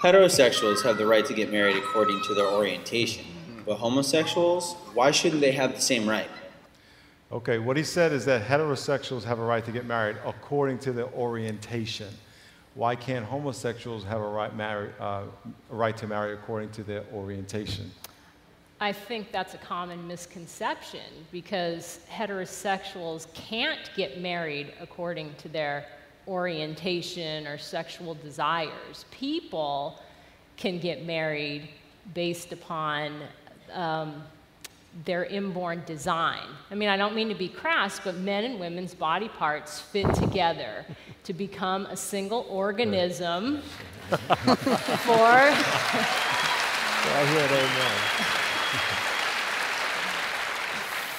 Heterosexuals have the right to get married according to their orientation, but homosexuals, why shouldn't they have the same right? Okay, what he said is that heterosexuals have a right to get married according to their orientation. Why can't homosexuals have a right to marry according to their orientation? I think that's a common misconception because heterosexuals can't get married according to their orientation or sexual desires. People can get married based upon their inborn design. I mean, I don't mean to be crass, but men and women's body parts fit together to become a single organism for... I hear it, amen.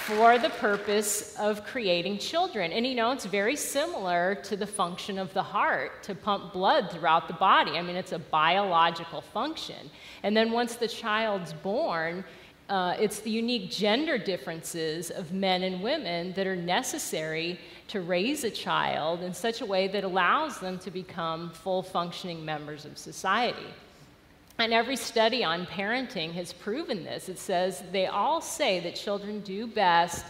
For the purpose of creating children. And you know, it's very similar to the function of the heart to pump blood throughout the body. I mean, it's a biological function. And then once the child's born, it's the unique gender differences of men and women that are necessary to raise a child in such a way that allows them to become full functioning members of society. And every study on parenting has proven this. It says they all say that children do best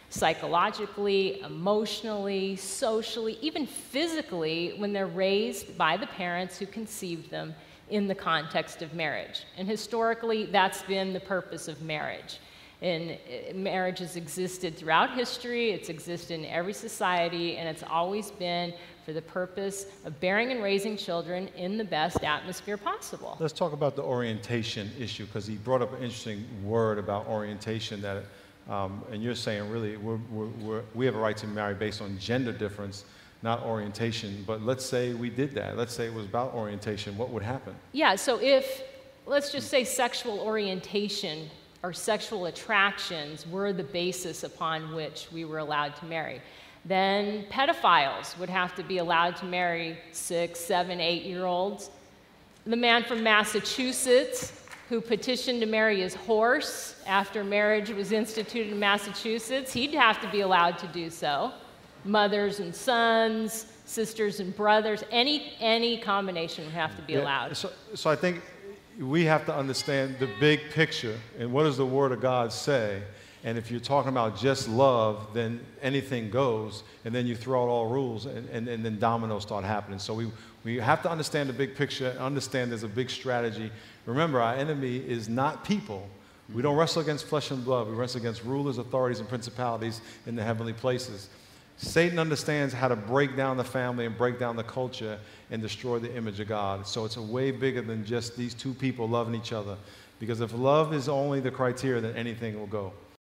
psychologically, emotionally, socially, even physically when they're raised by the parents who conceived them in the context of marriage. And historically, that's been the purpose of marriage. And marriage has existed throughout history, it's existed in every society, and it's always been for the purpose of bearing and raising children in the best atmosphere possible. Let's talk about the orientation issue, because he brought up an interesting word about orientation that, and you're saying really we have a right to marry based on gender difference, not orientation. But let's say we did that. Let's say it was about orientation. What would happen? Yeah, so if, let's just say sexual orientation or sexual attractions were the basis upon which we were allowed to marry, then pedophiles would have to be allowed to marry 6, 7, 8-year-olds. The man from Massachusetts who petitioned to marry his horse after marriage was instituted in Massachusetts, he'd have to be allowed to do so. Mothers and sons, sisters and brothers, any combination would have to be allowed. So I think we have to understand the big picture and what does the Word of God say. And if you're talking about just love, then anything goes, and then you throw out all rules, and then dominoes start happening. So we have to understand the big picture, and understand there's a big strategy. Remember, our enemy is not people. We don't wrestle against flesh and blood. We wrestle against rulers, authorities, and principalities in the heavenly places. Satan understands how to break down the family and break down the culture and destroy the image of God. So it's a way bigger than just these two people loving each other. Because if love is only the criteria, then anything will go.